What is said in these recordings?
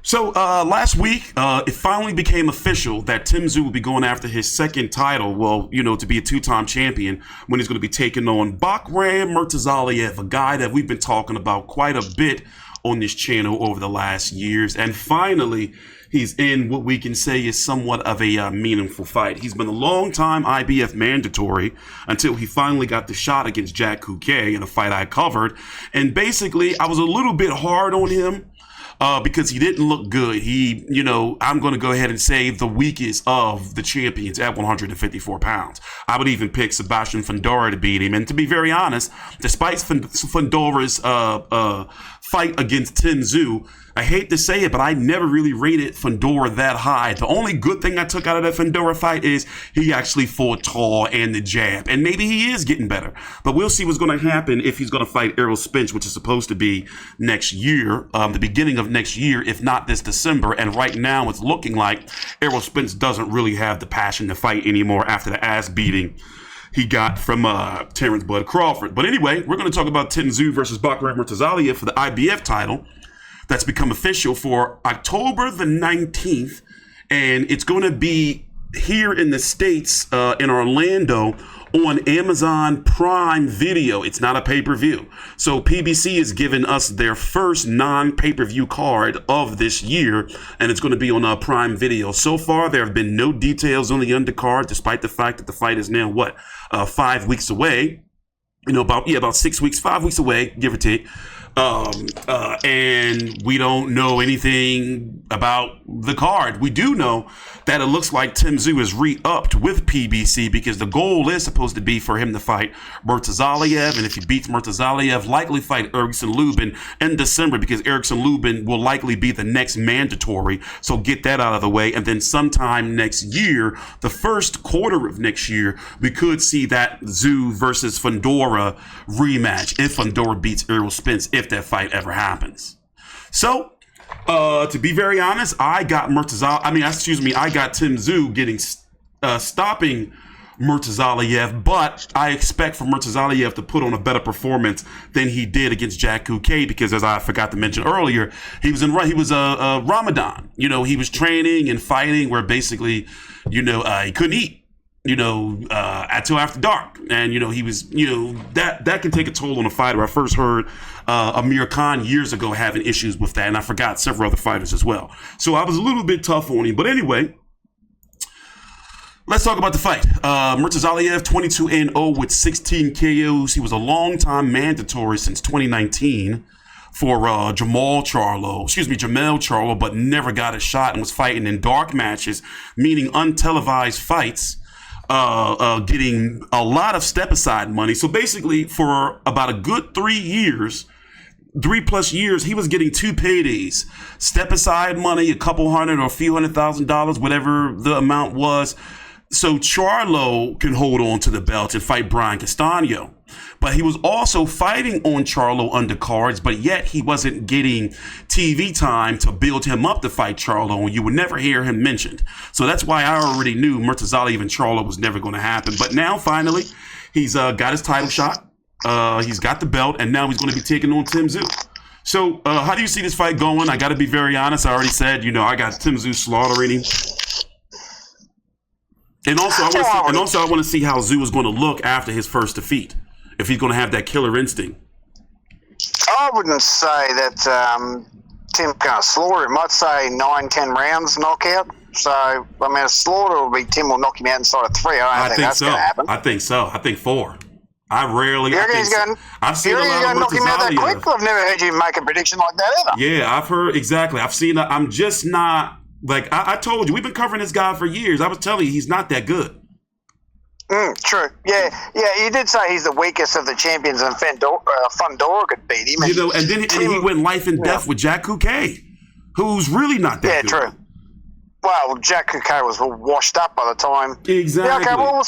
So last week, it finally became official that Tszyu will be going after his second title. Well, to be a two-time champion when he's going to be taking on Bakhram Murtazaliev, a guy that we've been talking about quite a bit on this channel over the last years. And finally, he's in what we can say is somewhat of a meaningful fight. He's been a long-time IBF mandatory until he finally got the shot against Tszyu Murtazaliev in a fight I covered. And basically, I was a little bit hard on him. Because he didn't look good. I'm going to go ahead and say the weakest of the champions at 154 pounds. I would even pick Sebastian Fundora to beat him. And to be very honest, despite Fundora's fight against Tszyu, I hate to say it, but I never really rated Fundora that high. The only good thing I took out of that Fundora fight is he actually fought tall and the jab. And maybe he is getting better. But we'll see what's going to happen if he's going to fight Errol Spence, which is supposed to be next year, the beginning of next year, if not this December. And right now it's looking like Errol Spence doesn't really have the passion to fight anymore after the ass beating he got from Terrence Bud Crawford. But anyway, we're going to talk about Tszyu versus Bakhram Murtazaliev for the IBF title. That's become official for October the 19th. And it's going to be here in the States, in Orlando, on Amazon Prime Video. It's not a pay-per-view. So PBC is giving us their first non-pay-per-view card of this year, and it's going to be on Prime Video. So far, there have been no details on the undercard, despite the fact that the fight is now, 5 weeks away. About 6 weeks, 5 weeks away, give or take. And we don't know anything about the card. We do know that it looks like Tszyu is re-upped with PBC because the goal is supposed to be for him to fight Murtazaliev, and if he beats Murtazaliev, likely fight Erickson Lubin in December because Erickson Lubin will likely be the next mandatory. So get that out of the way, and then sometime next year, the first quarter of next year, we could see that Tszyu versus Fundora rematch if Fundora beats Errol Spence, if that fight ever happens. So, to be very honest, I got Tszyu getting stopping Murtazaliev, but I expect for Murtazaliev to put on a better performance than he did against Tszyu because, as I forgot to mention earlier, he was Ramadan. He was training and fighting where basically, he couldn't eat. Until after dark. And, he was, that can take a toll on a fighter. I first heard Amir Khan years ago having issues with that, and I forgot several other fighters as well. So I was a little bit tough on him. But anyway, let's talk about the fight. Murtazaliev, 22-0 with 16 KOs. He was a long-time mandatory since 2019 for Jamel Charlo, but never got a shot and was fighting in dark matches, meaning untelevised fights. Getting a lot of step-aside money. So basically, for about a good 3+ years, he was getting 2 paydays. Step-aside money, a couple hundred or a few $100,000, whatever the amount was. So Charlo can hold on to the belt and fight Brian Castano. But he was also fighting on Charlo undercards, but yet he wasn't getting TV time to build him up to fight Charlo, and you would never hear him mentioned. So that's why I already knew Murtazaliev and Charlo was never going to happen. But now, finally, he's got his title shot. He's got the belt, and now he's going to be taking on Tszyu. So how do you see this fight going? I got to be very honest. I already said, I got Tszyu slaughtering him. And also, I want to see how Tszyu is going to look after his first defeat. If he's going to have that killer instinct. I wouldn't say that Tim's going to slaughter him. I'd say 9-10 rounds knockout. So, a slaughter will be Tim will knock him out inside of 3. I don't think that's going to happen. I think so. I think 4. I've seen a lot of knock him out that quick? I've never heard you make a prediction like that ever. Yeah, I've heard, exactly. I'm just not, I told you, we've been covering this guy for years. I was telling you, he's not that good. True. Yeah. You did say he's the weakest of the champions, and Fundora could beat him. And then he went life and death with Tszyu, who's really not that good. Yeah, true. Well, Tszyu was washed up by the time. Exactly. Yeah, okay. Well,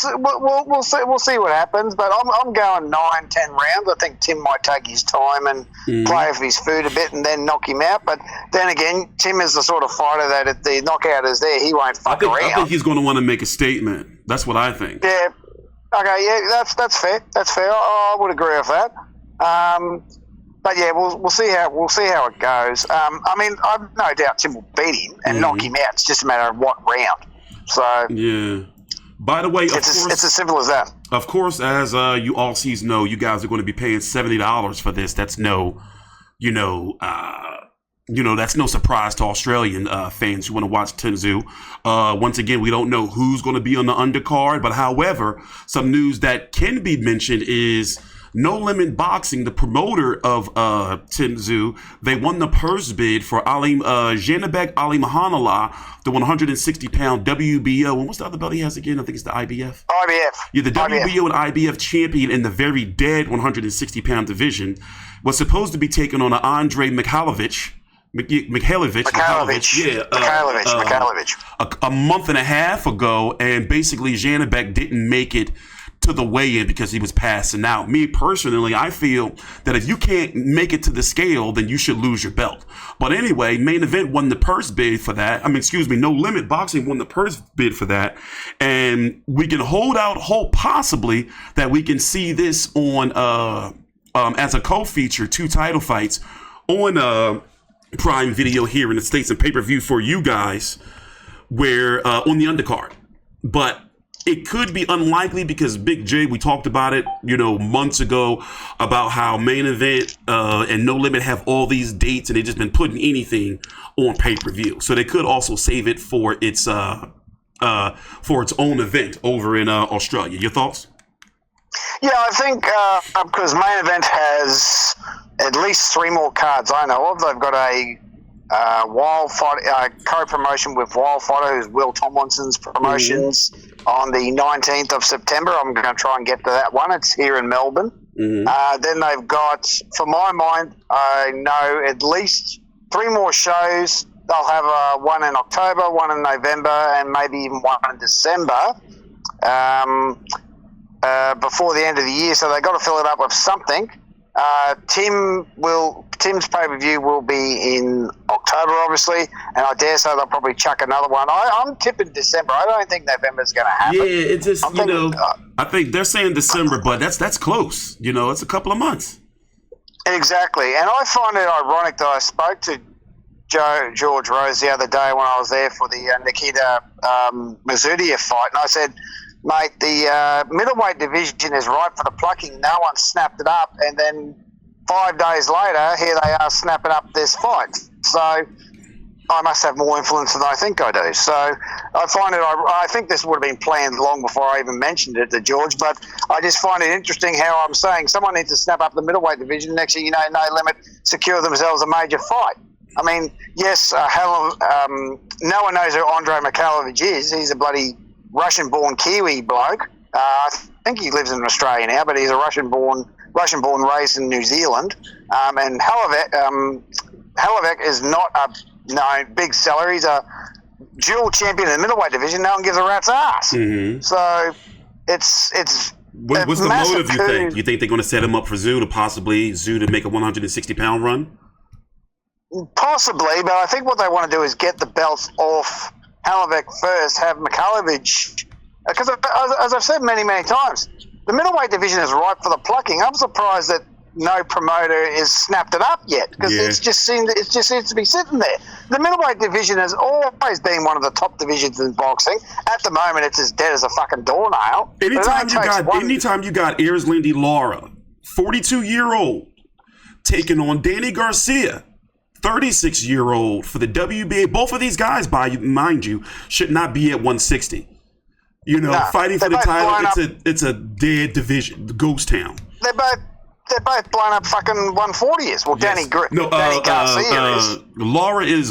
we'll see what happens. But I'm going 9-10 rounds. I think Tim might take his time and play with his food a bit, and then knock him out. But then again, Tim is the sort of fighter that if the knockout is there, he won't fuck around. I think he's going to want to make a statement. That's what I think. Yeah. Okay. Yeah. That's fair. That's fair. I would agree with that. But yeah, we'll see how it goes. I mean, I've no doubt Tim will beat him and knock him out. It's just a matter of what round. So yeah. By the way, it's as simple as that. Of course, as you all sees know, you guys are going to be paying $70 for this. That's that's no surprise to Australian fans who want to watch Tszyu. Once again, we don't know who's going to be on the undercard, but however, some news that can be mentioned is No Limit Boxing, the promoter of Tszyu. They won the purse bid for Janabek Ali Mahanallah, the 160-pound WBO. And what's the other belt he has again? I think it's the IBF. IBF. Yeah, the WBO and IBF champion in the very dead 160-pound division was supposed to be taken on Andre Mikhailovich. Mikhailovich. Yeah. Mikhailovich. A month and a half ago, and basically Janabek didn't make it to the weigh-in because he was passing out. Me personally, I feel that if you can't make it to the scale, then you should lose your belt. But anyway, Main Event won the purse bid for that. No Limit Boxing won the purse bid for that. And we can hold out hope possibly that we can see this on as a co-feature, 2 title fights on Prime Video here in the States and pay-per-view for you guys, where on the undercard. But it could be unlikely because Big J, we talked about it, months ago about how Main Event and No Limit have all these dates and they've just been putting anything on pay-per-view. So they could also save it for its own event over in Australia. Your thoughts? Yeah, I think because Main Event has at least 3 more cards I know of. They've got a co-promotion with Wildfighter, who's Will Tomlinson's promotions, on the 19th of September. I'm going to try and get to that one. It's here in Melbourne. Then they've got, for my mind, I know at least 3 more shows. They'll have one in October, one in November, and maybe even one in December before the end of the year. So they've got to fill it up with something. Tim's pay-per-view will be in October, obviously, and I dare say they'll probably chuck another one. I'm tipping December. I don't think November's going to happen. Yeah, it's just, I think they're saying December, but that's close. It's a couple of months. Exactly, and I find it ironic that I spoke to George Rose the other day when I was there for the Nikita Mazudiev fight, and I said, mate, the middleweight division is ripe for the plucking. No one snapped it up, and then 5 days later, here they are snapping up this fight. So I must have more influence than I think I do. So I find it. I think this would have been planned long before I even mentioned it to George. But I just find it interesting how I'm saying someone needs to snap up the middleweight division. Next thing you know, No Limit secure themselves a major fight. I mean, yes, no one knows who Andre Mikhailovich is. He's a bloody Russian-born Kiwi bloke. I think he lives in Australia now, but he's a Russian-born, raised in New Zealand. And Halovec is not a big seller. He's a dual champion in the middleweight division. No one gives a rat's ass. So it's. What's the motive? You think? You think they're going to set him up for Tszyu to make a 160-pound run? Possibly, but I think what they want to do is get the belts off Halovec first, have Mikhailovich, because as I've said many, many times, the middleweight division is ripe for the plucking. I'm surprised that no promoter has snapped it up yet, because it just seems to be sitting there. The middleweight division has always been one of the top divisions in boxing. At the moment, it's as dead as a fucking doornail. Anytime you got Erslindy Lara, 42-year-old, taking on Danny Garcia, 36-year-old, for the WBA. Both of these guys, mind you, should not be at 160. Fighting for the title, it's a dead division, the ghost town. They're both blown up fucking 140s. Well, yes. Danny Garcia is.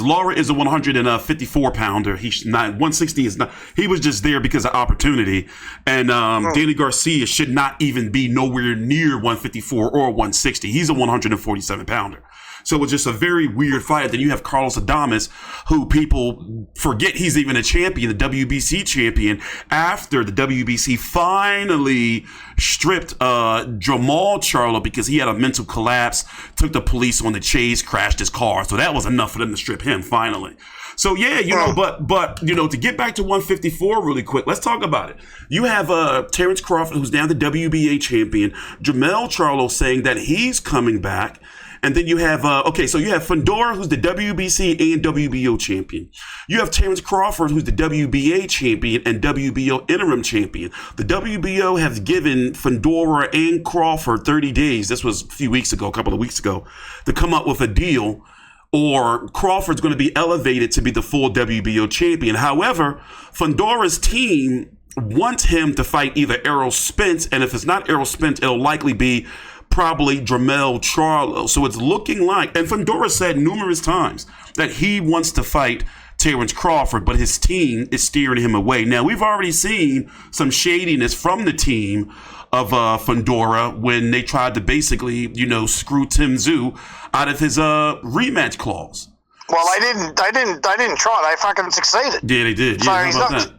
Lara is a 154-pounder. He's not 160. Is not. He was just there because of opportunity. And Danny Garcia should not even be nowhere near 154 or 160. He's a 147-pounder. So it was just a very weird fight. Then you have Carlos Adames, who people forget he's even a champion, the WBC champion, after the WBC finally stripped Jamal Charlo because he had a mental collapse, took the police on the chase, crashed his car. So that was enough for them to strip him finally. So yeah, but to get back to 154 really quick, let's talk about it. You have Terrence Crawford, who's now the WBA champion, Jamal Charlo saying that he's coming back. And then you have, so you have Fundora, who's the WBC and WBO champion. You have Terrence Crawford, who's the WBA champion and WBO interim champion. The WBO has given Fundora and Crawford 30 days. This was a couple of weeks ago, to come up with a deal, or Crawford's going to be elevated to be the full WBO champion. However, Fundora's team wants him to fight either Errol Spence, and if it's not Errol Spence, it'll likely be probably Dremel Charlo. So it's looking like, and Fundora said numerous times that he wants to fight Terrence Crawford, but his team is steering him away. Now, we've already seen some shadiness from the team of Fundora when they tried to basically, screw Tszyu out of his rematch clause. Well, they didn't try. They fucking succeeded. Yeah, they did. So yeah, how about that?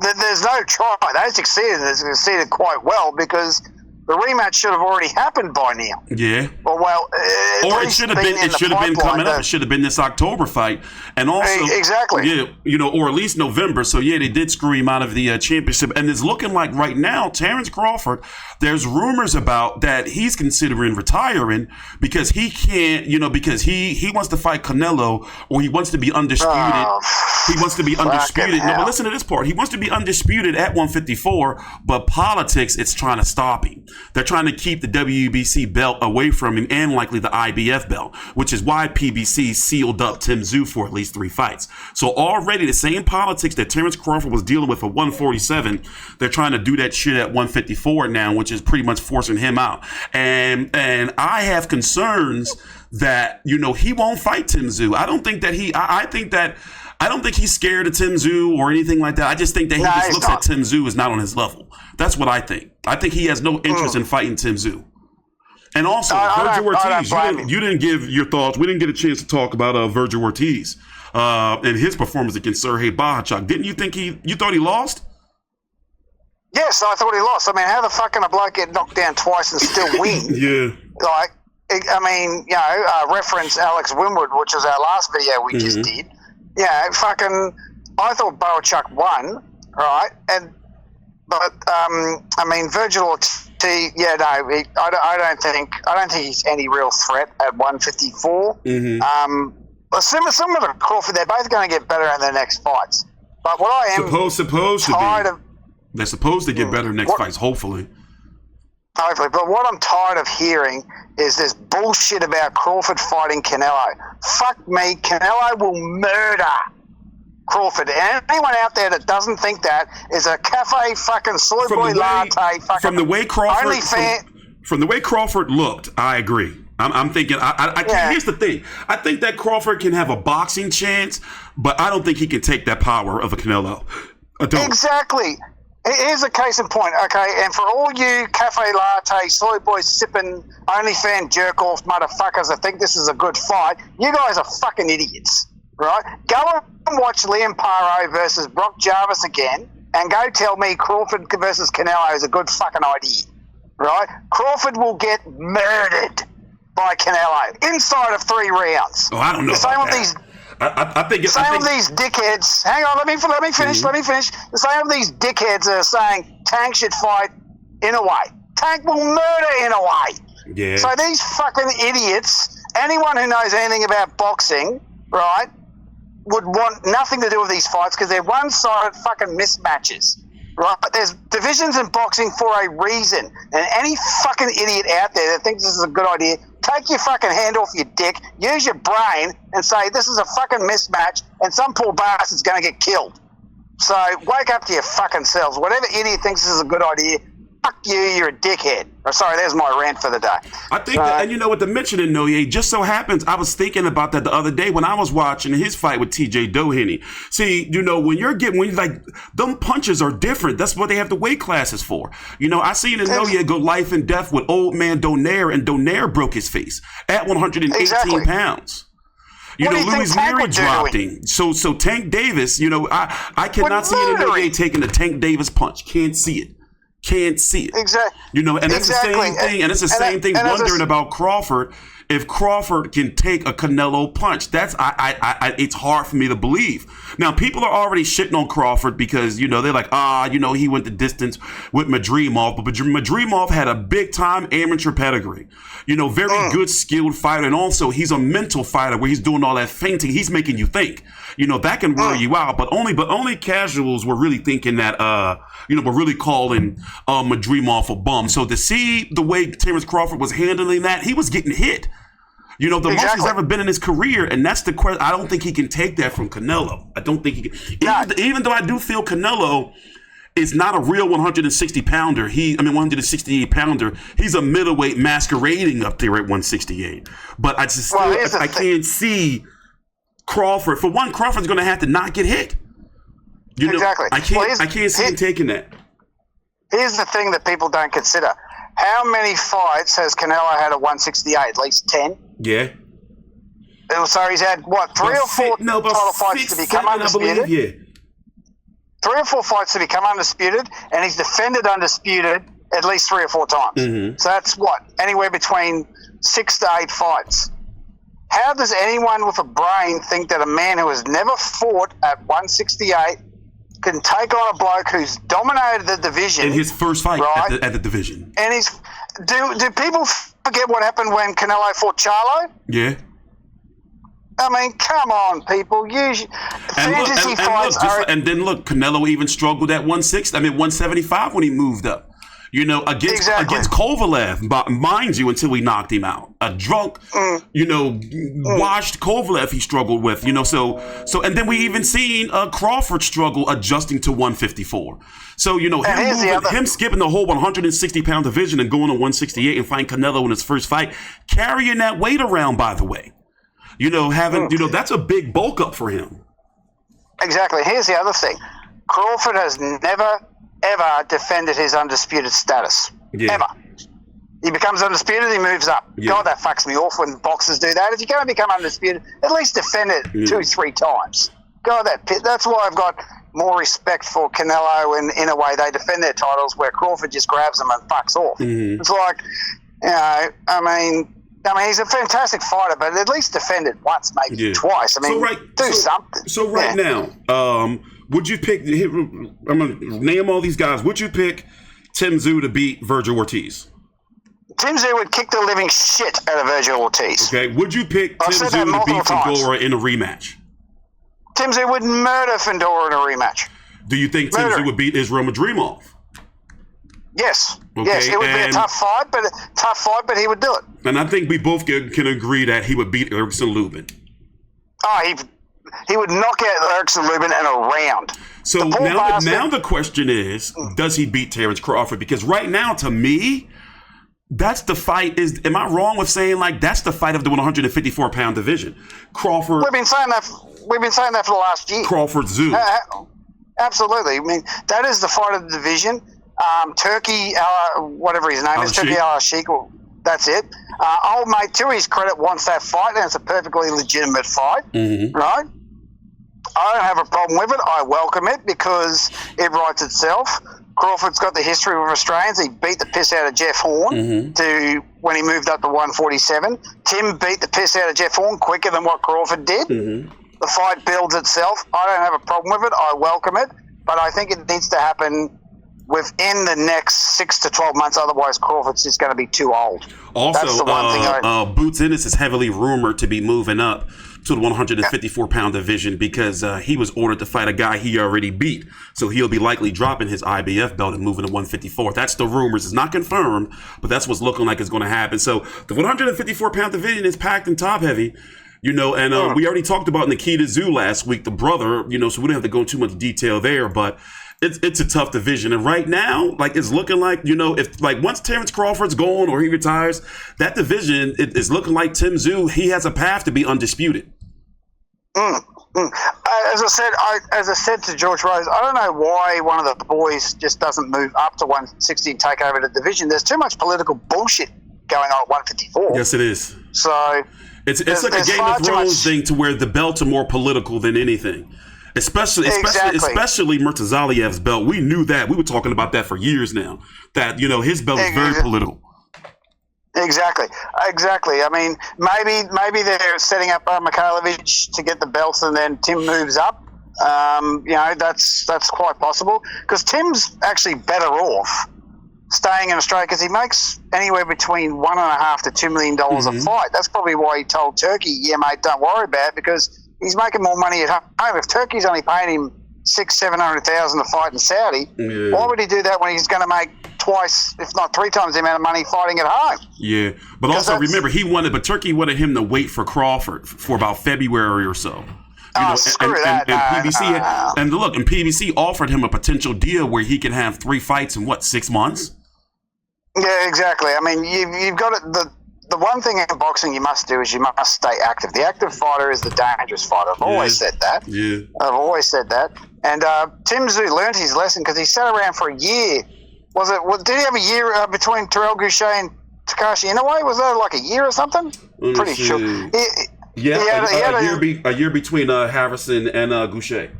There's no try. They succeeded. They succeeded quite well because the rematch should have already happened by now. Yeah. Well, or it should have been. It should have been coming up. It should have been this October fight, and also exactly. Yeah, or at least November. So yeah, they did screw him out of the championship, and it's looking like right now, Terrence Crawford. There's rumors about that he's considering retiring because he can't. Because he wants to fight Canelo, or he wants to be undisputed. He wants to be undisputed. No, but listen to this part. He wants to be undisputed at 154, but politics, it's trying to stop him. They're trying to keep the WBC belt away from him and likely the IBF belt, which is why PBC sealed up Tszyu for at least 3 fights. So already the same politics that Terrence Crawford was dealing with at 147, they're trying to do that shit at 154 now, which is pretty much forcing him out. And I have concerns that, he won't fight Tszyu. I don't think that I don't think he's scared of Tszyu or anything like that. I just think that he just looks at Tszyu as not on his level. That's what I think. I think he has no interest in fighting Tszyu. And also, Virgil Ortiz, you didn't give your thoughts. We didn't get a chance to talk about Virgil Ortiz and his performance against Sergey Bohachuk. Didn't you think you thought he lost? Yes, I thought he lost. I mean, how the fuck can a bloke get knocked down twice and still win? Yeah. Reference Alex Winwood, which was our last video we just did. Yeah, I thought Bohachuk won, right? But Virgil Ortiz, I don't think he's any real threat at 154. Similar to Crawford, they're both going to get better in their next fights. But what I am supposed to be. They're supposed to get better in next fights, hopefully. Hopefully, but what I'm tired of hearing is this bullshit about Crawford fighting Canelo. Fuck me, Canelo will murder Crawford. And anyone out there that doesn't think that is a cafe fucking soy boy latte fucking from the way Crawford from the way Crawford looked. I agree. I'm thinking. Here's the thing. I think that Crawford can have a boxing chance, but I don't think he can take that power of a Canelo. I don't. Exactly. Here's a case in point, okay? And for all you cafe latte, soy boy sipping, OnlyFans jerk off motherfuckers that think this is a good fight, you guys are fucking idiots, right? Go and watch Liam Paro versus Brock Jarvis again, and go tell me Crawford versus Canelo is a good fucking idea, right? Crawford will get murdered by Canelo inside of 3 rounds. Oh, I don't know. The same with these. I think these dickheads. Hang on, let me finish. Let me finish. The same with these dickheads that are saying Tank should fight Inoue. Tank will murder Inoue. Yeah. So these fucking idiots, anyone who knows anything about boxing, right, would want nothing to do with these fights because they're one-sided fucking mismatches. Right? There's divisions in boxing for a reason. And any fucking idiot out there that thinks this is a good idea, take your fucking hand off your dick, use your brain, and say this is a fucking mismatch, and some poor bastard's going to get killed. So wake up to your fucking selves. Whatever idiot thinks this is a good idea, fuck you, you're a dickhead. Or sorry, there's my rant for the day. I think that, and you know what, the mentioning Noye just so happens, I was thinking about that the other day when I was watching his fight with TJ Doheny. See, when them punches are different. That's what they have the weight classes for. I seen Noye go life and death with old man Donaire, and Donaire broke his face at 118 pounds. Louis Leary dropped him. So Tank Davis, I cannot see Noye taking a Tank Davis punch. Can't see it. Can't see it. Exactly. And that's the same thing. And it's the same thing wondering about Crawford if Crawford can take a Canelo punch. That's it's hard for me to believe. Now, people are already shitting on Crawford because, you know, they're like, he went the distance with Madrimov, but Madrimov had a big time amateur pedigree. You know, very good, skilled fighter, and also he's a mental fighter where he's doing all that feinting. He's making you think. You know, that can wear you out, but only casuals were really thinking that, were really calling Madrimov a bum. So to see the way Terence Crawford was handling that, he was getting hit. You know, the most he's ever been in his career, and that's the question. I don't think he can take that from Canelo. I don't think he can. Even though I do feel Canelo is not a real 160-pounder. 168-pounder. He's a middleweight masquerading up there at 168. But I just I can't see Crawford. For one, Crawford's going to have to not get hit. You know, exactly. I can't see him taking that. Here's the thing that people don't consider. How many fights has Canelo had at 168? At least 10? Yeah. So he's had, what, 3 or 4 title fights to become undisputed? Yeah. 3 or 4 fights to become undisputed, and he's defended undisputed at least 3 or 4 times. Mm-hmm. So that's what? Anywhere between 6 to 8 fights. How does anyone with a brain think that a man who has never fought at 168 can take on a bloke who's dominated the division in his first fight, right, at the division? And do people forget what happened when Canelo fought Charlo? Yeah. I mean, come on, people. Fantasy fights and then look, Canelo even struggled at 175 when he moved up. You know, against Kovalev, mind you, until we knocked him out. A drunk, washed Kovalev he struggled with, so and then we even seen Crawford struggle adjusting to 154. So, him skipping the whole 160-pound division and going to 168 and fighting Canelo in his first fight, carrying that weight around, by the way. That's a big bulk up for him. Exactly. Here's the other thing. Crawford has never ever defended his undisputed status. Yeah. Ever. He becomes undisputed, he moves up. Yeah. God, that fucks me off when boxers do that. If you're going to become undisputed, at least defend it 2-3 times. God, that's why I've got more respect for Canelo, and in a way they defend their titles where Crawford just grabs them and fucks off. Mm-hmm. It's like, he's a fantastic fighter, but at least defend it once, maybe twice. Do something. So now, would you pick? I'm gonna name all these guys. Would you pick Tszyu to beat Virgil Ortiz? Tszyu would kick the living shit out of Virgil Ortiz. Okay. Would you pick Tszyu to beat Fedora in a rematch? Tszyu would murder Fedora in a rematch. Do you think Tszyu would beat Israel Madrimov? Yes. Okay. Yes, it would be a tough fight, but he would do it. And I think we both can agree that he would beat Erickson Lubin. Oh, he would knock out Erickson Lubin in a round. So now the question is, does he beat Terence Crawford? Because right now, to me, that's the fight. Am I wrong with saying that's the fight of the 154-pound division? Crawford. We've been saying that for the last year. Crawford Tszyu. Absolutely. I mean, that is the fight of the division. Turkey, whatever his name is, Turkey Al-Sheikh. That's it. Old mate, to his credit, wants that fight, and it's a perfectly legitimate fight, right? I don't have a problem with it. I welcome it because it writes itself. Crawford's got the history with Australians. He beat the piss out of Jeff Horn when he moved up to 147. Tim beat the piss out of Jeff Horn quicker than what Crawford did. The fight builds itself. I don't have a problem with it. I welcome it, but I think it needs to happen within the next 6 to 12 months. Otherwise, Crawford's just going to be too old. Also, that's the one thing Boots Ennis is heavily rumored to be moving up to the 154-pound division because he was ordered to fight a guy he already beat. So he'll be likely dropping his IBF belt and moving to 154. That's the rumors. It's not confirmed, but that's what's looking like it's going to happen. So the 154-pound division is packed and top-heavy. And we already talked about Nikita Tszyu last week, the brother, so we don't have to go into too much detail there, but it's a tough division. And right now, it's looking like, if once Terence Crawford's gone or he retires, that division is looking like Tszyu. He has a path to be undisputed. As I said to George Rose, I don't know why one of the boys just doesn't move up to 160 and take over the division. There's too much political bullshit going on at 154. Yes, it is. So it's like a Game of Thrones thing to where the belts are more political than anything. Especially Murtazaliev's belt. We knew that. We were talking about that for years now. That, his belt is very political. Exactly. I mean, maybe they're setting up Mikhailovich to get the belts, and then Tim moves up. That's quite possible, because Tim's actually better off staying in Australia, because he makes anywhere between $1.5 to $2 million a fight. That's probably why he told Turkey, "Yeah, mate, don't worry about it," because he's making more money at home. If Turkey's only paying him $600,000-700,000 a fight in Saudi, why would he do that when he's going to make twice, if not 3 times the amount of money fighting at home? Yeah, but also remember, but Turkey wanted him to wait for Crawford for about February or so. Screw that. And PBC offered him a potential deal where he can have 3 fights in 6 months? Yeah, exactly. I mean, you've got it. The one thing in boxing you must do is you must stay active. The active fighter is the dangerous fighter. I've always said that. Yeah. I've always said that. And Tim Tszyu learned his lesson, because he sat around for a year. Did he have a year between Terrell Goucher and Takashi Inoue? Was that like a year or something? Pretty sure. A year between Harrison and Goucher.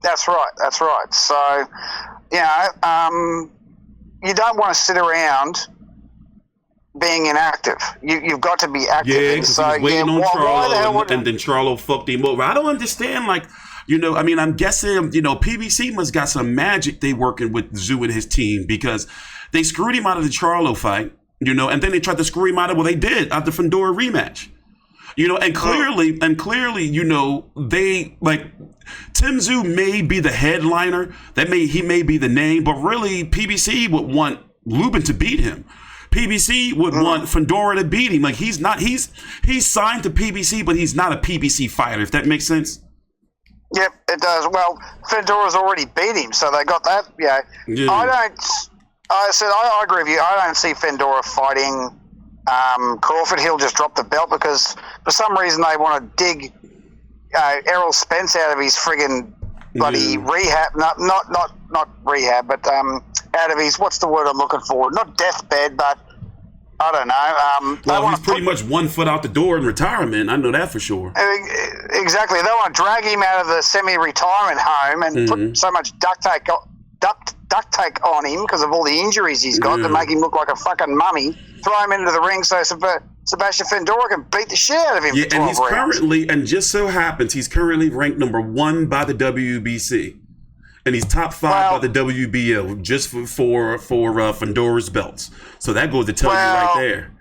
That's right. So, you don't want to sit around being inactive. You've got to be active. Yeah, because he was waiting on Charlo, and then Charlo fucked him over. I don't understand, I'm guessing, PBC must got some magic they working with Tszyu and his team, because they screwed him out of the Charlo fight, and then they tried to screw him out of, they did, at the Fundora rematch. And clearly, they, Tim Tszyu may be the headliner, he may be the name, but really PBC would want Lubin to beat him. PBC would want Fundora to beat him. He's signed to PBC, but he's not a PBC fighter, if that makes sense. Yep, it does. Well, Fundora's already beat him, so they got that. Yeah. I agree with you. I don't see Fundora fighting Crawford. He'll just drop the belt, because for some reason they want to dig Errol Spence out of his friggin' bloody rehab. Not rehab, but out of his, what's the word I'm looking for? Not deathbed, but I don't know. He's pretty much 1 foot out the door in retirement. I know that for sure. Exactly. They want to drag him out of the semi-retirement home and put so much duct tape on him because of all the injuries he's got to make him look like a fucking mummy. Throw him into the ring so Sebastian Fundora can beat the shit out of him. Yeah, and he's currently, and just so happens, he's currently ranked number 1 by the WBC. And he's top 5 by the WBO, just for Fundora's belts. So that goes to tell you right there.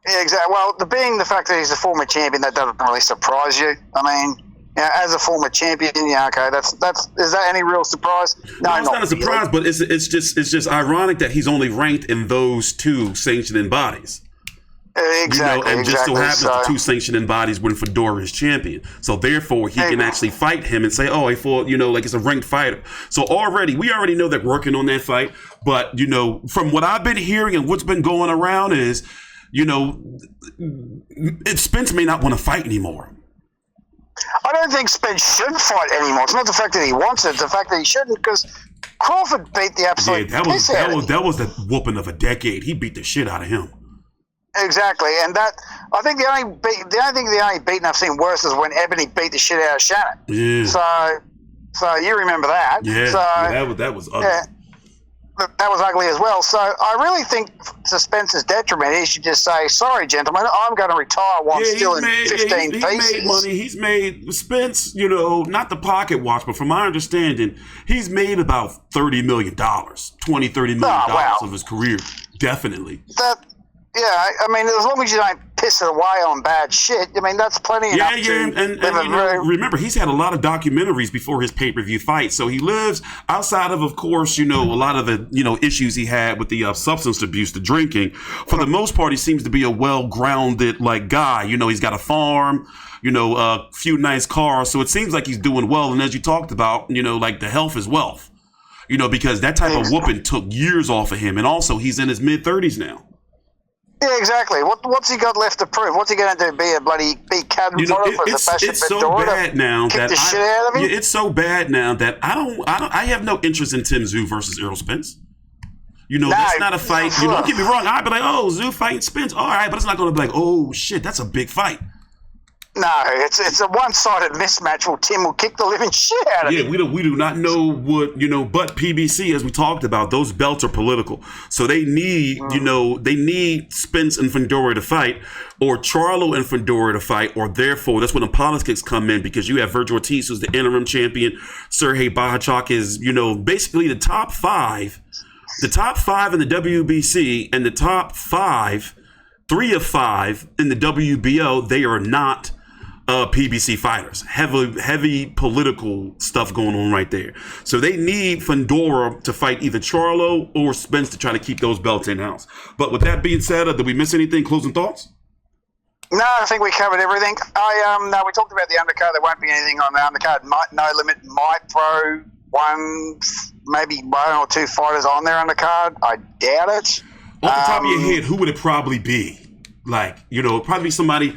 Yeah, exactly. Well, being the fact that he's a former champion, that doesn't really surprise you. I mean, as a former champion, okay, that's is that any real surprise? No, it's not a surprise, but it's just ironic that he's only ranked in those 2 sanctioning bodies. Exactly. And just so happens the 2 sanctioning bodies when Fundora is champion. So therefore, he can actually fight him and say, oh, he fought, it's a ranked fighter. So we already know that working on that fight. But, from what I've been hearing and what's been going around is, Spence may not want to fight anymore. I don't think Spence should fight anymore. It's not the fact that he wants it, it's the fact that he shouldn't, because Crawford beat the absolute piss out of him. That was the whooping of a decade. He beat the shit out of him. Exactly, and that I think the only beating I've seen worse is when Ebony beat the shit out of Shannon. Yeah. So you remember that? Yeah. So, that was ugly. Yeah, that was ugly as well. So I really think, to Spence's detriment, he should just say, "Sorry, gentlemen, I'm going to retire while I'm still in 15 pieces." He's made money. He's made Spence. Not the pocket watch, but from my understanding, he's made about $30 million, $30 million of his career, definitely. Yeah, I mean, as long as you don't piss it away on bad shit, I mean, that's plenty enough and remember, he's had a lot of documentaries before his pay-per-view fight, so he lives outside of course, a lot of the, issues he had with the substance abuse, the drinking. For the most part, he seems to be a well-grounded, guy. He's got a farm, a few nice cars, so it seems like he's doing well, and as you talked about, the health is wealth, because that type of whooping took years off of him, and also he's in his mid-30s now. Yeah, exactly. What's he got left to prove? What's he going to do? Be a bloody cannon fodder for Sebastian Fundora? It's so bad now that the shit out of him? It's so bad now that I have no interest in Tim Tszyu versus Errol Spence. That's not a fight. Don't get me wrong. I'd be like, oh, Tszyu fighting Spence. All right, but it's not going to be like, oh shit, that's a big fight. No, it's a one-sided mismatch. Well, Tim will kick the living shit out of him. Yeah, we do not know what, but PBC, as we talked about, those belts are political. So they need, they need Spence and Fundora to fight, or Charlo and Fundora to fight, or therefore, that's when the politics come in, because you have Vergil Ortiz, who's the interim champion. Sergey Bohachuk is, basically the top five in the WBC, and the top five, 3 of 5 in the WBO, they are not PBC fighters. Heavy political stuff going on right there. So they need Fundora to fight either Charlo or Spence to try to keep those belts in-house. But with that being said, did we miss anything? Closing thoughts? No, I think we covered everything. No, we talked about the undercard. There won't be anything on the undercard. No Limit might throw maybe one or two fighters on their undercard. I doubt it. Off the top of your head, who would it probably be? Like, probably somebody,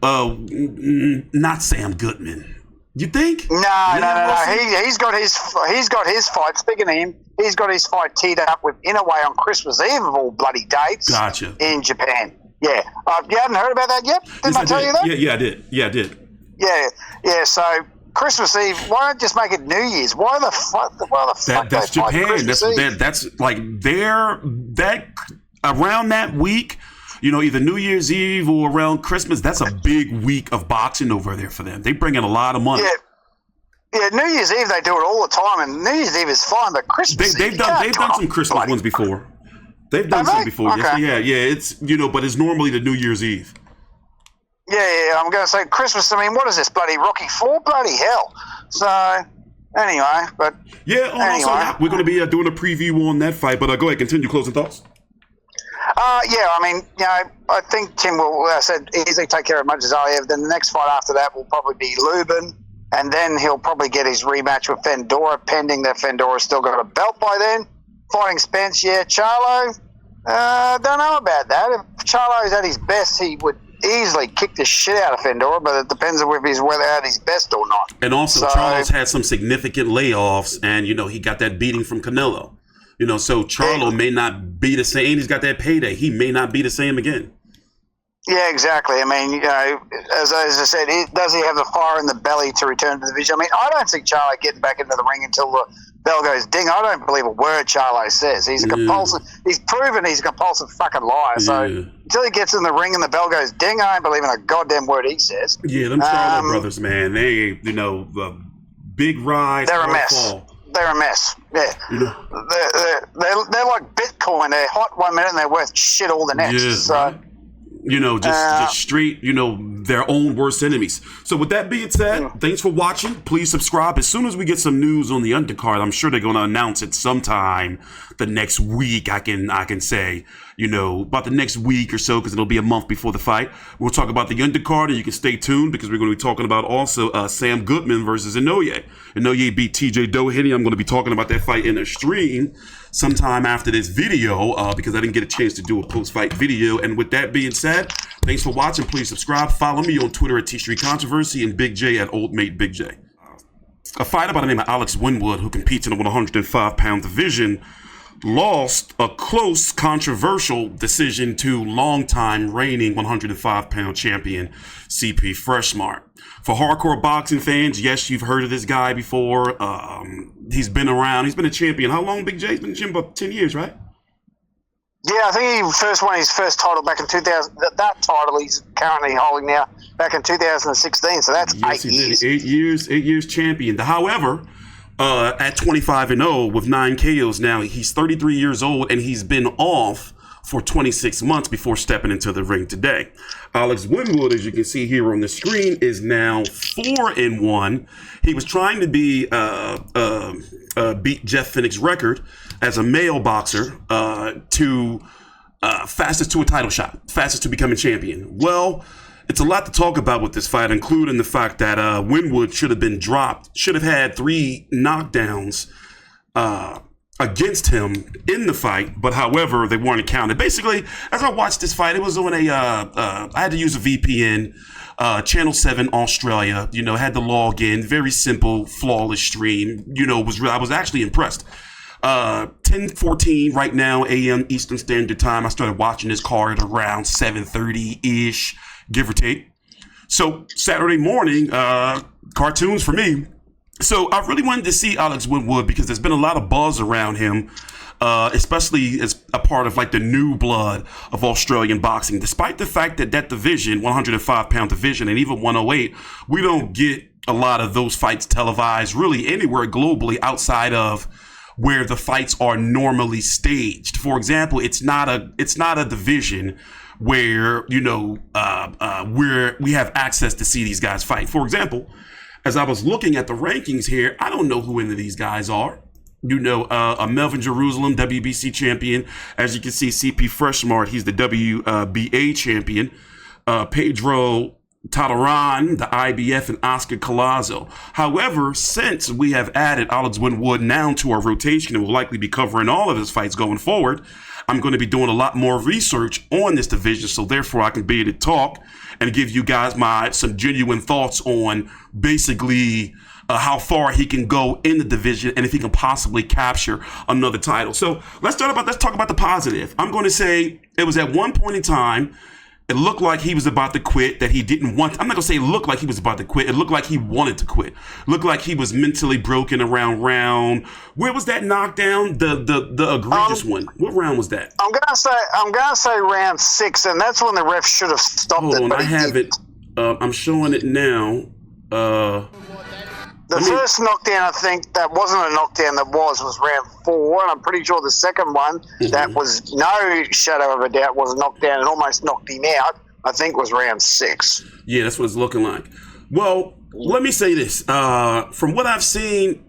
not Sam Goodman. You think? No. He's got his fight. Speaking of him, he's got his fight teed up with Inoue on Christmas Eve of all bloody dates. Gotcha. In Japan. Yeah. You hadn't heard about that yet? Didn't I tell you that? Yeah, I did. Yeah. So Christmas Eve. Why not just make it New Year's? Why the fuck? That's Japan. That's like around that week. Either New Year's Eve or around Christmas, that's a big week of boxing over there for them. They bring in a lot of money. Yeah, New Year's Eve they do it all the time, and New Year's Eve is fine, but Christmas they've done some Christmas ones before. They've done some before. Okay. Yeah. It's but it's normally the New Year's Eve. Yeah. I'm going to say Christmas. I mean, what is this bloody Rocky IV? Bloody hell. So anyway, but Also, we're going to be doing a preview on that fight. But go ahead, continue. Closing thoughts. I mean, I think Tim will easily take care of Murtazaliev. Then the next fight after that will probably be Lubin, and then he'll probably get his rematch with Fundora, pending that Fundora's still got a belt by then. Fighting Spence, Charlo, don't know about that. If Charlo's at his best, he would easily kick the shit out of Fundora, but it depends on if he's whether at his best or not. And also, Charlo's had some significant layoffs, and he got that beating from Canelo. So Charlo may not be the same. He's got that payday. He may not be the same again. Yeah, exactly. I mean, as I said, does he have the fire in the belly to return to the division? I mean, I don't see Charlo getting back into the ring until the bell goes ding. I don't believe a word Charlo says. He's a compulsive. He's proven he's a compulsive fucking liar. So until he gets in the ring and the bell goes ding, I ain't believing a goddamn word he says. Yeah, them Charlo brothers, man. They, big rise. They're a mess. Fall. They're a mess. Yeah, they're like Bitcoin. They're hot one minute and they're worth shit all the next. Yeah, so. Right. Just straight, their own worst enemies. So with that being said, thanks for watching. Please subscribe. As soon as we get some news on the undercard, I'm sure they're going to announce it sometime the next week. I can say, about the next week or so, because it'll be a month before the fight. We'll talk about the undercard, and you can stay tuned because we're going to be talking about also Sam Goodman versus Inoue. Inoue beat TJ Doheny. I'm going to be talking about that fight in a stream sometime after this video because I didn't get a chance to do a post-fight video. And with that being said, thanks for watching. Please subscribe. Follow me on Twitter at TstreeT Controversy and Big J at Old Mate Big J. A fighter by the name of Alex Winwood, who competes in the 105-pound division, lost a close, controversial decision to longtime reigning 105-pound champion CP Freshmart. For hardcore boxing fans, yes, you've heard of this guy before. He's been around. He's been a champion. How long, Big J? He's been in the gym about 10 years, right? Yeah, I think he first won his first title back in 2000. That title he's currently holding now back in 2016. So that's 8 years. 8 years. 8 years champion. However, at 25-0 with 9 KOs now, he's 33 years old and he's been off for 26 months before stepping into the ring today. Alex Winwood, as you can see here on the screen, is now 4-1. He was trying to beat Jeff Finnick's record as a male boxer to fastest to a title shot, fastest to become a champion. Well, it's a lot to talk about with this fight, including the fact that Winwood should have been dropped, should have had 3 knockdowns against him in the fight, but however, they weren't counted. Basically, as I watched this fight, it was on I had to use a VPN, Channel 7 Australia, had to log in, very simple, flawless stream, I was actually impressed. 10:14 right now a.m. Eastern Standard Time. I started watching this card around 7:30-ish, give or take. So Saturday morning, cartoons for me. So I really wanted to see Alex Winwood because there's been a lot of buzz around him, especially as a part of like the new blood of Australian boxing. Despite the fact that that division, 105-pound division, and even 108, we don't get a lot of those fights televised really anywhere globally outside of where the fights are normally staged. For example, it's not a division where where we have access to see these guys fight. For example, as I was looking at the rankings here, I don't know who any of these guys are. A Melvin Jerusalem, WBC champion. As you can see, CP Freshmart, he's the WBA champion. Pedro Tataran, the IBF, and Oscar Collazo. However, since we have added Alex Winwood now to our rotation and will likely be covering all of his fights going forward, I'm going to be doing a lot more research on this division, so therefore I can be able to talk and give you guys some genuine thoughts on basically how far he can go in the division and if he can possibly capture another title. So let's talk about the positive. I'm going to say it was at one point in time, it looked like he was about to quit, that he didn't want. I'm not going to say it looked like he was about to quit. It looked like he wanted to quit. Looked like he was mentally broken around round. Where was that knockdown? The egregious one. What round was that? I'm gonna say round 6, and that's when the ref should have stopped it. Hold on, I have it. I'm showing it now. The first knockdown, I think, that wasn't a knockdown, was round 4, and I'm pretty sure the second one, that was no shadow of a doubt, was a knockdown and almost knocked him out, I think was round 6. Yeah, that's what it's looking like. Well, let me say this. From what I've seen,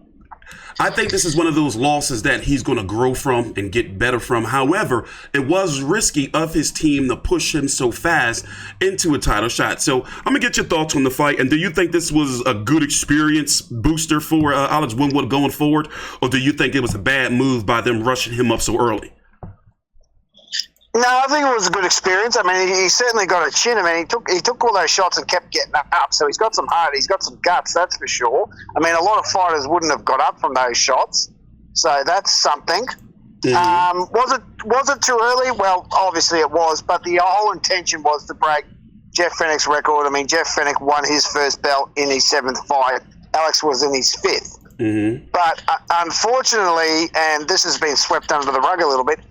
I think this is one of those losses that he's going to grow from and get better from. However, it was risky of his team to push him so fast into a title shot. So I'm going to get your thoughts on the fight. And do you think this was a good experience booster for Alex Winwood going forward? Or do you think it was a bad move by them rushing him up so early? No, I think it was a good experience. I mean, he certainly got a chin. I mean, he took all those shots and kept getting up. So he's got some heart. He's got some guts, that's for sure. I mean, a lot of fighters wouldn't have got up from those shots. So that's something. Was it too early? Well, obviously it was. But the whole intention was to break Jeff Fennick's record. I mean, Jeff Fennick won his first belt in his 7th fight. Alex was in his 5th. But unfortunately, and this has been swept under the rug a little bit,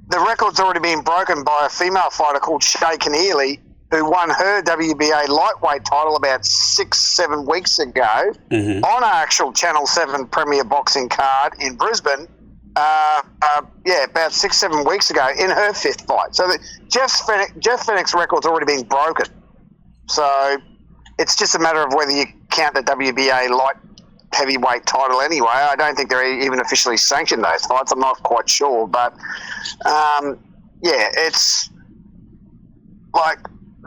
the record's already been broken by a female fighter called Shay Keneally, who won her WBA lightweight title about 6-7 weeks ago on our actual Channel 7 Premier Boxing card in Brisbane. About 6-7 weeks ago in her 5th fight. So Jeff Fennick's record's already been broken. So it's just a matter of whether you count the WBA light heavyweight title anyway. I don't think they're even officially sanctioned those fights. I'm not quite sure, but it's like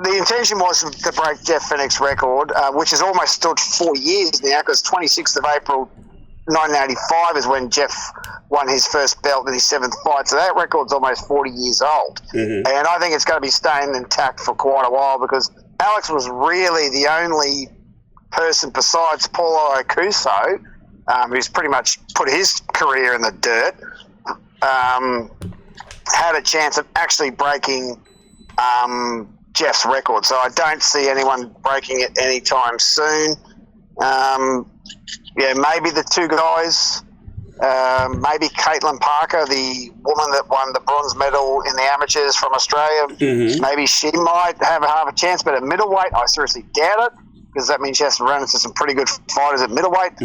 the intention was to break Jeff Fennick's record, which has almost stood 4 years now, because 26th of April 1985 is when Jeff won his first belt in his 7th fight. So that record's almost 40 years old, and I think it's going to be staying intact for quite a while, because Alex was really the only person besides Paulo Ocuso, who's pretty much put his career in the dirt, had a chance of actually breaking Jeff's record. So I don't see anyone breaking it anytime soon. Maybe the two guys, maybe Caitlin Parker, the woman that won the bronze medal in the amateurs from Australia, maybe she might have a half a chance, but at middleweight, I seriously doubt it, because that means she has to run into some pretty good fighters at middleweight.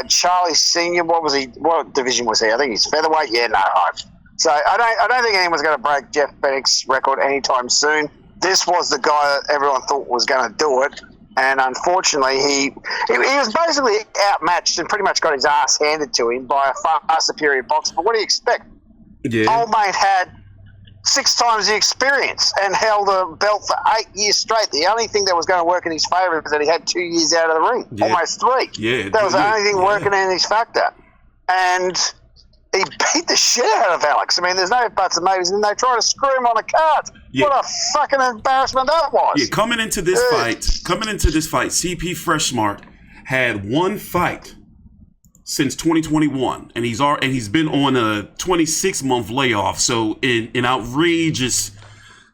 Charlie Senior, what division was he? I think he's featherweight. Yeah, no hope. So I don't think anyone's going to break Jeff Fennick's record anytime soon. This was the guy that everyone thought was going to do it, and unfortunately he was basically outmatched and pretty much got his ass handed to him by a far superior boxer. But what do you expect? Old mate had 6 times the experience and held a belt for 8 years straight. The only thing that was going to work in his favour was that he had 2 years out of the ring, almost 3. Yeah, that was the only thing working in his factor. And he beat the shit out of Alex. I mean, there's no buts and maybes, and they try to screw him on the cards. What a fucking embarrassment that was. Yeah, coming into this fight, CP Freshmart had one fight since 2021, and he's been on a 26-month layoff. So in outrageous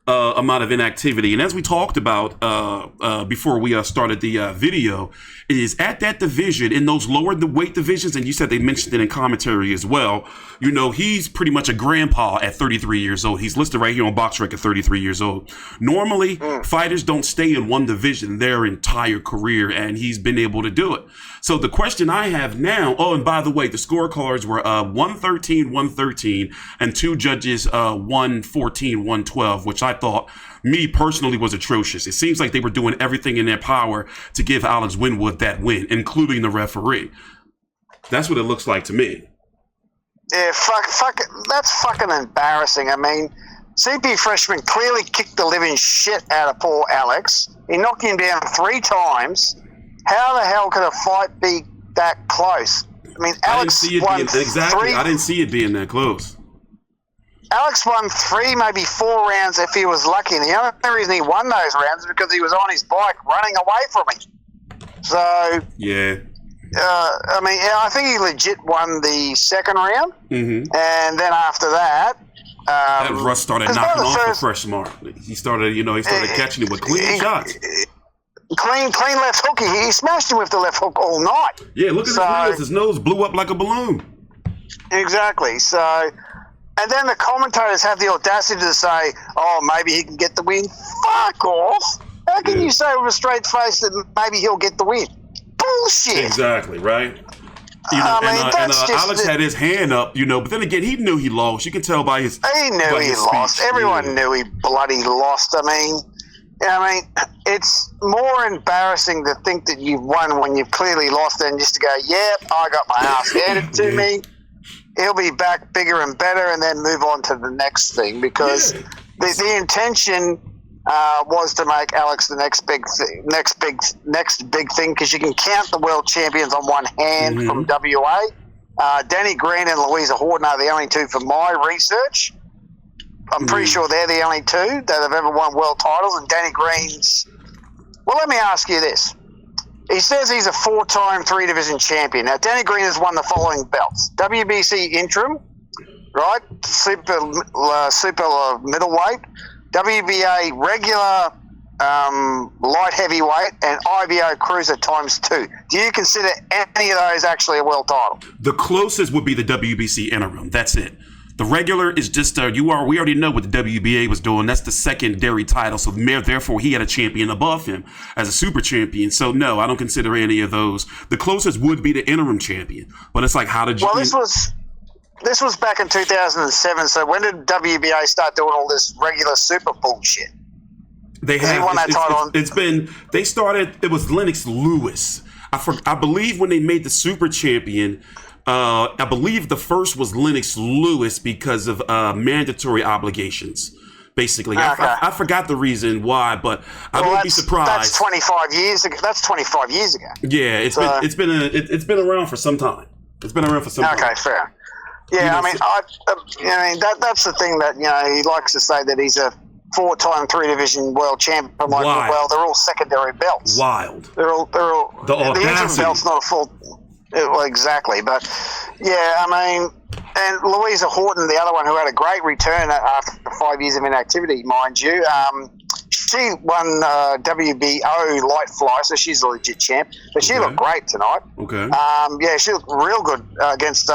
amount of inactivity. And as we talked about before we started the video, is at that division, in those lower weight divisions, and you said they mentioned it in commentary as well, you know, he's pretty much a grandpa at 33 years old. He's listed right here on BoxRec at 33 years old. Normally, fighters don't stay in one division their entire career, and he's been able to do it. So the question I have now, oh, and by the way, the scorecards were 113, and two judges 114, 112, which I thought, me personally, was atrocious. It seems like they were doing everything in their power to give Alex Winwood that win, including the referee. That's what it looks like to me. Yeah, fuck, that's fucking embarrassing. I mean, CP Freshman clearly kicked the living shit out of poor Alex. He knocked him down 3 times. How the hell could a fight be that close? I mean, Alex won exactly. I didn't see it being that close. Alex won 3, maybe 4 rounds if he was lucky. And the only reason he won those rounds is because he was on his bike running away from him. So, yeah. I mean, I think he legit won the second round. Mm-hmm. And then after that... that Russ started knocking off for Freshmart. He started catching him with clean shots. Clean left hook. He smashed him with the left hook all night. Yeah, look at his nose. His nose blew up like a balloon. Exactly. So... And then the commentators have the audacity to say, oh, maybe he can get the win. Fuck off. How can you say with a straight face that maybe he'll get the win? Bullshit. Exactly, right? Alex had his hand up, but then again, he knew he lost. You can tell by his He knew he lost. Everyone knew he bloody lost. I mean, it's more embarrassing to think that you've won when you've clearly lost than just to go, yep, I got my ass handed to me. He'll be back bigger and better, and then move on to the next thing, because the intention was to make Alex the next big thing, because you can count the world champions on one hand from WA. Danny Green and Louisa Horton are the only two for my research. I'm pretty sure they're the only two that have ever won world titles, and Danny Green's... Well, let me ask you this. He says he's a 4-time 3-division champion. Now, Danny Green has won the following belts: WBC interim, right? Super middleweight, WBA regular light heavyweight, and IBO cruiser ×2. Do you consider any of those actually a world title? The closest would be the WBC interim. That's it. The regular is just we already know what the WBA was doing. That's the secondary title. So therefore, he had a champion above him as a super champion. So no, I don't consider any of those. The closest would be the interim champion. But it's like, how did you? Well, this was back in 2007. So when did WBA start doing all this regular super bullshit? They have. He won that title. They started. It was Lennox Lewis. I believe when they made the super champion. I believe the first was Lennox Lewis because of mandatory obligations. Basically, okay. I forgot the reason why, but I won't be surprised. That's 25 years ago. Yeah, it's been around for some time. Okay, fair. Yeah, I mean that's the thing that he likes to say, that he's a 4-time 3-division world champion. Like, well, they're all secondary belts. Wild. They're all the interim belt's not a full. Well, exactly, but yeah, I mean, and Louisa Horton, the other one who had a great return after 5 years of inactivity, mind you, she won WBO light fly, so she's a legit champ. But she looked great tonight. Okay. Yeah, she looked real good against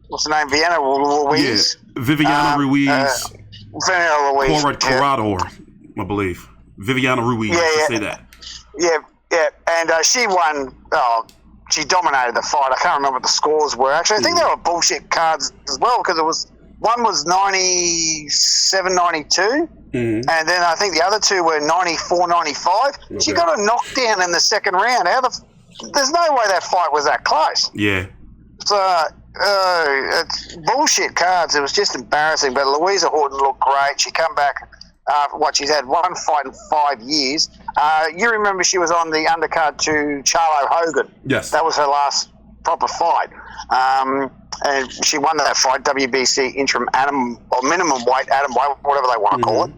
what's her name, Vienna Ruiz. Yeah, Viviana Ruiz. Viviana Ruiz. Corrador, I believe. Viviana Ruiz. Yeah. Say that. Yeah, and she won. She dominated the fight. I can't remember what the scores were. Actually, I think they were bullshit cards as well, because one was 97-92, and then I think the other two were 94-95. Okay. She got a knockdown in the second round. There's no way that fight was that close. Yeah. So it's bullshit cards. It was just embarrassing. But Louisa Horton looked great. She come back. She's had one fight in 5 years. You remember she was on the undercard to Charlo Hogan. Yes. That was her last proper fight. And she won that fight, WBC interim minimum weight, atom weight, whatever they want to call it.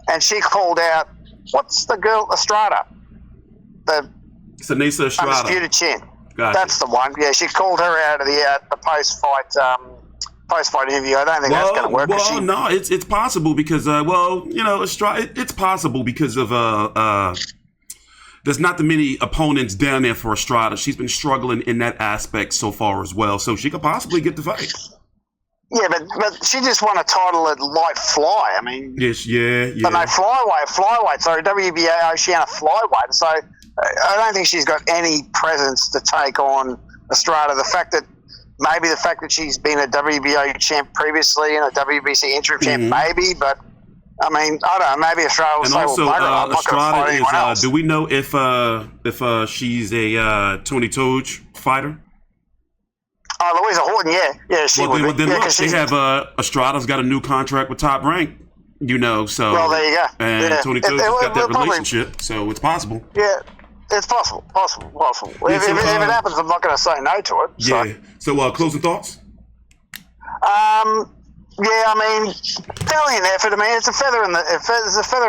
And she called out, what's the girl, Estrada? Sanesa Estrada. Undisputed champ. Gotcha. That's the one. Yeah, she called her out of the post-fight post-fight interview. I don't think that's going to work. Well, no, it's possible because, it's possible because of there's not that many opponents down there for Estrada. She's been struggling in that aspect so far as well, so she could possibly get the fight. Yeah, but she just won a title at light fly. I mean, yes, yeah. But no, flyweight. Sorry, WBA Oceania flyweight. So I don't think she's got any presence to take on Estrada. The fact that she's been a WBO champ previously and a WBC interim champ, maybe, but I mean, I don't know. Maybe Estrada will say, also, well, I'm not going to fight anyone else. Do we know if she's a Tony Toge fighter? Oh, Louisa Horton, yeah, she would. Well, then look, they have Estrada's got a new contract with Top Rank, so. Well, there you go. And Tony Toge's got that relationship, so it's possible. Yeah, it's possible. If it happens, I'm not going to say no to it. Yeah. So, closing thoughts? Yeah, I mean, valiant effort. I mean, it's a feather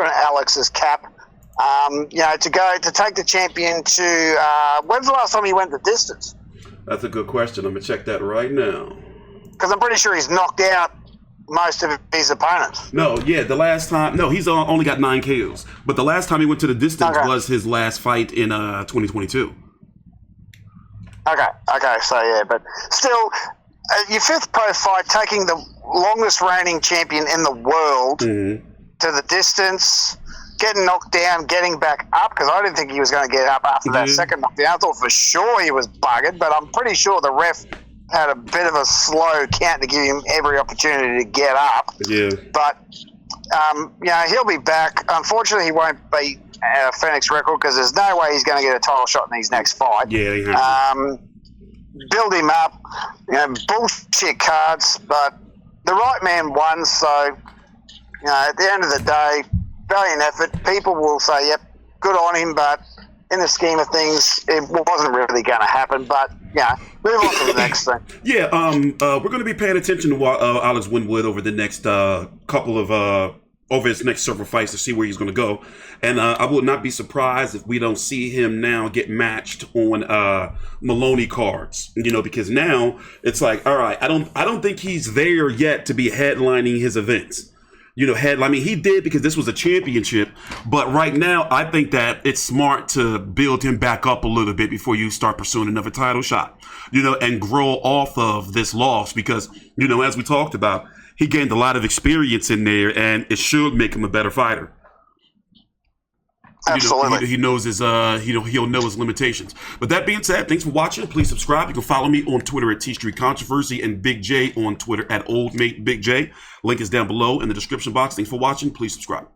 in Alex's cap. To take the champion to when's the last time he went the distance? That's a good question. I'm gonna check that right now. Because I'm pretty sure he's knocked out most of his opponents. No, yeah, the last time. No, he's only got 9 KOs. But the last time he went to the distance was his last fight in 2022. Okay, so yeah, but still, your 5th pro fight, taking the longest reigning champion in the world to the distance, getting knocked down, getting back up, because I didn't think he was going to get up after that second knockdown. I thought for sure he was buggered, but I'm pretty sure the ref had a bit of a slow count to give him every opportunity to get up. Yeah. But, he'll be back. Unfortunately, he won't beat Fenix's record because there's no way he's going to get a title shot in his next fight. Yeah, build him up, bullshit cards, but the right man won, so, at the end of the day, valiant effort. People will say, yep, good on him, but in the scheme of things, it wasn't really going to happen. But, move on to the next thing. Yeah, we're going to be paying attention to Alex Winwood over the next couple of over his next several fights to see where he's going to go. And I would not be surprised if we don't see him now get matched on Maloney cards, because now it's like, all right, I don't think he's there yet to be headlining his events. He did because this was a championship, but right now I think that it's smart to build him back up a little bit before you start pursuing another title shot, and grow off of this loss because, as we talked about, he gained a lot of experience in there and it should make him a better fighter. Absolutely. He knows his he'll know his limitations. But that being said, thanks for watching. Please subscribe. You can follow me on Twitter at TstreeT Controversy and Big J on Twitter at Old Mate Big J. Link is down below in the description box. Thanks for watching. Please subscribe.